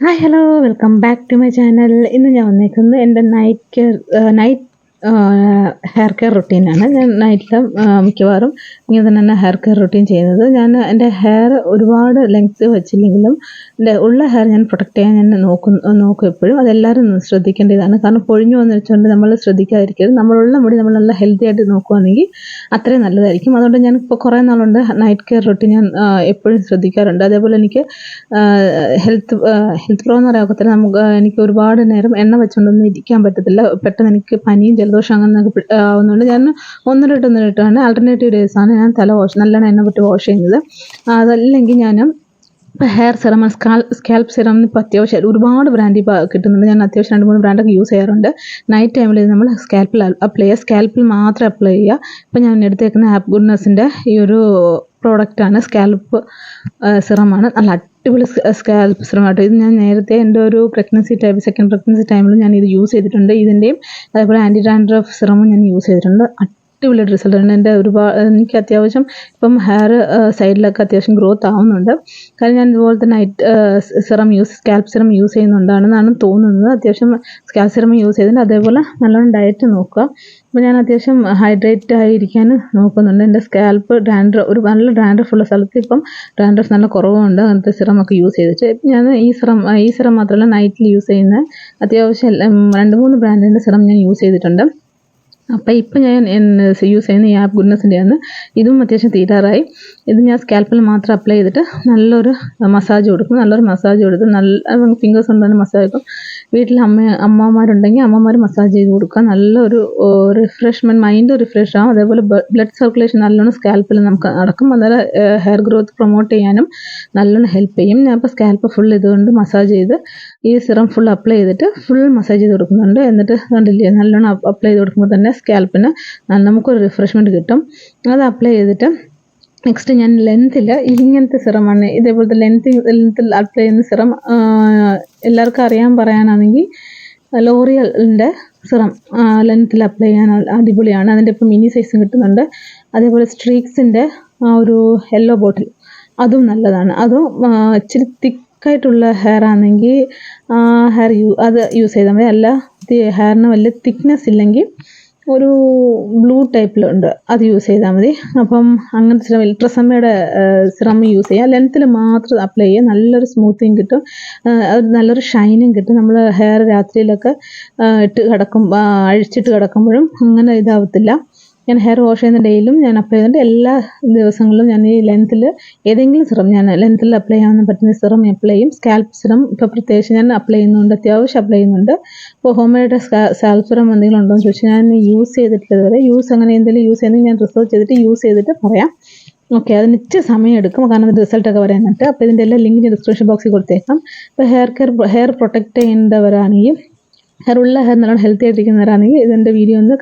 Hi hello welcome back to my channel. ഇന്ന് ഞാൻ വന്നേക്കുന്നത് എൻ്റെ നൈറ്റ് ഹെയർ കെയർ റുട്ടീനാണ്. ഞാൻ നൈറ്റിൽ മിക്കവാറും ഇങ്ങനെ തന്നെയാണ് ഹെയർ കെയർ റുട്ടീൻ ചെയ്യുന്നത്. ഞാൻ എൻ്റെ ഹെയർ ഒരുപാട് ലെങ്ത്ത് വെച്ചില്ലെങ്കിലും എൻ്റെ ഉള്ള ഹെയർ ഞാൻ പ്രൊട്ടക്റ്റ് ചെയ്യാൻ ഞാൻ നോക്കും എപ്പോഴും. അതെല്ലാവരും ശ്രദ്ധിക്കേണ്ട ഇതാണ്. കാരണം പൊഴിഞ്ഞു വന്ന് വെച്ചുകൊണ്ട് നമ്മൾ ശ്രദ്ധിക്കാതിരിക്കരുത്. നമ്മളുള്ള മുടി നമ്മൾ നല്ല ഹെൽത്തി ആയിട്ട് നോക്കുകയാണെങ്കിൽ അത്രയും നല്ലതായിരിക്കും. അതുകൊണ്ട് ഞാൻ ഇപ്പോൾ കുറേ നാളുണ്ട് നൈറ്റ് കെയർ റുട്ടീൻ ഞാൻ എപ്പോഴും ശ്രദ്ധിക്കാറുണ്ട്. അതേപോലെ എനിക്ക് ഹെൽത്ത് പ്രോ എന്ന് പറയാൻ ഒക്കത്തില്ല. എനിക്ക് ഒരുപാട് നേരം എണ്ണ വെച്ചുകൊണ്ടൊന്നും ഇരിക്കാൻ പറ്റത്തില്ല. പെട്ടെന്ന് എനിക്ക് പനിയും ജലദോഷം അങ്ങനെയൊക്കെ ആവുന്നതുകൊണ്ട് ഞാൻ ഒന്നിട്ടാണ് ആൾട്ടർനേറ്റീവ് ഡേയ്സാണ് ഞാൻ തല നല്ലോണം എണ്ണ വിട്ട് വാഷ് ചെയ്യുന്നത്. അതല്ലെങ്കിൽ ഞാൻ ഇപ്പോൾ ഹെയർ സിറം, സ്കാൽപ്പ് സിറം ഇപ്പോൾ അത്യാവശ്യം ഒരുപാട് ബ്രാൻഡ് ഇപ്പോൾ കിട്ടുന്നുണ്ട്. ഞാൻ അത്യാവശ്യം 2-3 ബ്രാൻഡൊക്കെ യൂസ് ചെയ്യാറുണ്ട്. നൈറ്റ് ടൈമിൽ നമ്മൾ സ്കാൽപ്പിൽ അപ്ലൈ ചെയ്യുക, സ്കാൽപ്പിൽ മാത്രം അപ്ലൈ ചെയ്യുക. ഇപ്പോൾ ഞാൻ എടുത്തേക്കുന്ന ആപ്പ് ഗുഡ്നെസ്സിൻ്റെ ഈ ഒരു പ്രോഡക്റ്റാണ്, സ്കാൽപ്പ് സിറമാണ്. നല്ല അടിപൊളി സ്കാൽപ്പ് സിറമാട്ടോ. ഇത് ഞാൻ നേരത്തെ എൻ്റെ ഒരു സെക്കൻഡ് പ്രഗ്നൻസി ടൈമിൽ ഞാൻ ഇത് യൂസ് ചെയ്തിട്ടുണ്ട്. ഇതിൻ്റെയും അതേപോലെ ആൻറ്റി ഡാൻഡ്രഫ് സിറമും ഞാൻ യൂസ് ചെയ്തിട്ടുണ്ട്. അടിപൊളി റിസൾട്ട് ഉണ്ട്. എൻ്റെ എനിക്ക് അത്യാവശ്യം ഇപ്പം ഹെയർ സൈഡിലൊക്കെ അത്യാവശ്യം ഗ്രോത്ത് ആവുന്നുണ്ട്. കാരണം ഞാൻ ഇതുപോലത്തെ സ്കാൽപ്പ് സിറം യൂസ് ചെയ്യുന്നുണ്ടാണെന്നാണ് തോന്നുന്നത്. അത്യാവശ്യം സ്കാൽപ്പ് സിറം യൂസ് ചെയ്തിട്ട് അതേപോലെ നല്ലോണം ഡയറ്റ് നോക്കുക. അപ്പോൾ ഞാൻ അത്യാവശ്യം ഹൈഡ്രേറ്റ് ആയിരിക്കാൻ നോക്കുന്നുണ്ട്. എൻ്റെ സ്കാൽപ്പ് ഒരു നല്ല ഡാൻഡ്രഫ് ഉള്ള സ്ഥലത്ത് ഇപ്പം ഡാൻഡ്രഫ് നല്ല കുറവുണ്ട്. അങ്ങനത്തെ സിറമൊക്കെ യൂസ് ചെയ്തിട്ട് ഞാൻ ഈ സിറം മാത്രമല്ല നൈറ്റിൽ യൂസ് ചെയ്യുന്ന അത്യാവശ്യം 2-3 ബ്രാൻഡിൻ്റെ സിറം ഞാൻ യൂസ് ചെയ്തിട്ടുണ്ട്. അപ്പോൾ ഇപ്പം ഞാൻ യൂസ് ചെയ്യുന്ന ഈ ആപ്പ് ഗുഡ്നെസ്സിൻ്റെയാണ്. ഇതും അത്യാവശ്യം തീരാറായി. ഇത് ഞാൻ സ്കാൽപ്പിൽ മാത്രം അപ്ലൈ ചെയ്തിട്ട് നല്ലൊരു മസാജ് കൊടുക്കും. നല്ല ഫിംഗേഴ്സ് കൊണ്ട് തന്നെ മസാജ് കൊടുക്കും. വീട്ടിൽ അമ്മമാരുണ്ടെങ്കിൽ അമ്മമാർ മസാജ് ചെയ്ത് കൊടുക്കുക. നല്ലൊരു റിഫ്രഷ്മെൻറ്റ്, മൈൻഡ് റിഫ്രഷ് ആവും. അതേപോലെ ബ്ലഡ് സർക്കുലേഷൻ നല്ലോണം സ്കാൽപ്പിൽ നമുക്ക് നടക്കും. അന്നേരം ഹെയർ ഗ്രോത്ത് പ്രൊമോട്ട് ചെയ്യാനും നല്ലോണം ഹെൽപ്പ് ചെയ്യും. ഞാൻ ഇപ്പോൾ സ്കാൽപ്പ് ഫുൾ ഇതുകൊണ്ട് മസാജ് ചെയ്ത് ഈ സിറം ഫുൾ അപ്ലൈ ചെയ്തിട്ട് ഫുൾ മസാജ് ചെയ്ത് കൊടുക്കുന്നുണ്ട്. എന്നിട്ട് കണ്ടില്ലേ, നല്ലോണം അപ്ലൈ ചെയ്ത് കൊടുക്കുമ്പോൾ തന്നെ സ്കാൽപ്പിന് നമുക്കൊരു റിഫ്രഷ്മെൻറ്റ് കിട്ടും. അത് അപ്ലൈ ചെയ്തിട്ട് നെക്സ്റ്റ് ഞാൻ ലെങ്ത്തിൽ ഇങ്ങനത്തെ സിറമാണ്, ഇതേപോലത്തെ ലെങ്ത്തിൽ അപ്ലൈ ചെയ്യുന്ന സിറം എല്ലാവർക്കും പറയാനാണെങ്കിൽ ലോറിയലിൻ്റെ സിറം ലെങ്ത്തിൽ അപ്ലൈ ചെയ്യാൻ അടിപൊളിയാണ്. അതിൻ്റെ ഇപ്പോൾ മിനി സൈസും കിട്ടുന്നുണ്ട്. അതേപോലെ സ്ട്രീക്സിൻ്റെ ഒരു യെല്ലോ ബോട്ടിൽ, അതും നല്ലതാണ്. അതും ഇച്ചിരി തിക്കായിട്ടുള്ള ഹെയർ ആണെങ്കിൽ അത് യൂസ് ചെയ്താൽ മതി. അല്ല ഹെയറിന് വലിയ തിക്നെസ് ഇല്ലെങ്കിൽ ഒരു ബ്ലൂ ടൈപ്പിലുണ്ട്, അത് യൂസ് ചെയ്താൽ മതി. അപ്പം അങ്ങനത്തെ സിറം, ഇൽട്രസമ്മയുടെ സിറം യൂസ് ചെയ്യുക. ലെങ്ത്തിൽ മാത്രം അപ്ലൈ ചെയ്യുക. നല്ലൊരു സ്മൂത്തിങ് കിട്ടും, നല്ലൊരു ഷൈനിങ് കിട്ടും. നമ്മൾ ഹെയർ രാത്രിയിലൊക്കെ അഴിച്ചിട്ട് കിടക്കുമ്പോഴും അങ്ങനെ ഇതാവത്തില്ല. ഞാൻ ഹെയർ വാഷ് ചെയ്യുന്ന ഡേയിലും ഞാൻ അപ്ലൈ ചെയ്യുന്നുണ്ട്. എല്ലാ ദിവസങ്ങളിലും ഞാൻ ഈ ലെങ്ത്തിൽ ഏതെങ്കിലും സിറം ഞാൻ ലെങ്ത്തിൽ അപ്ലൈ ചെയ്യാൻ പറ്റുന്ന സിറം അപ്ലൈ ചെയ്യും. സ്കാൽപ്പ് സിറം ഇപ്പോൾ പ്രത്യേകിച്ച് ഞാൻ അത്യാവശ്യം അപ്ലൈ ചെയ്യുന്നുണ്ട്. ഇപ്പോൾ ഹോം മെയ്ഡ് സ്കാൽപ്പ് സിറം എന്തെങ്കിലും ഉണ്ടോ എന്ന് ചോദിച്ചാൽ ഞാൻ യൂസ് ചെയ്തിട്ടില്ല ഇതുവരെ. അങ്ങനെ എന്തെങ്കിലും യൂസ് ചെയ്യുന്നെങ്കിൽ ഞാൻ റിസർച്ച് ചെയ്തിട്ട് യൂസ് ചെയ്തിട്ട് പറയാം. ഓക്കെ, അതിന് ഇച്ചിരി സമയം എടുക്കും, കാരണം അത് റിസൾട്ടൊക്കെ വരാനായിട്ട്. അപ്പോൾ ഇതിൻ്റെ എല്ലാ ലിങ്ക് ഞാൻ ഡിസ്ക്രിപ്ഷൻ ബോക്സിൽ കൊടുത്തേക്കാം. ഇപ്പോൾ ഹെയർ പ്രൊട്ടക്റ്റ് ചെയ്യേണ്ടവരാണെങ്കിൽ, ഹെയർ നല്ലോണം ഹെൽത്തി ആയിട്ടിരിക്കുന്നവരാണെങ്കിൽ ഇതിൻ്റെ വീഡിയോ ഒന്ന്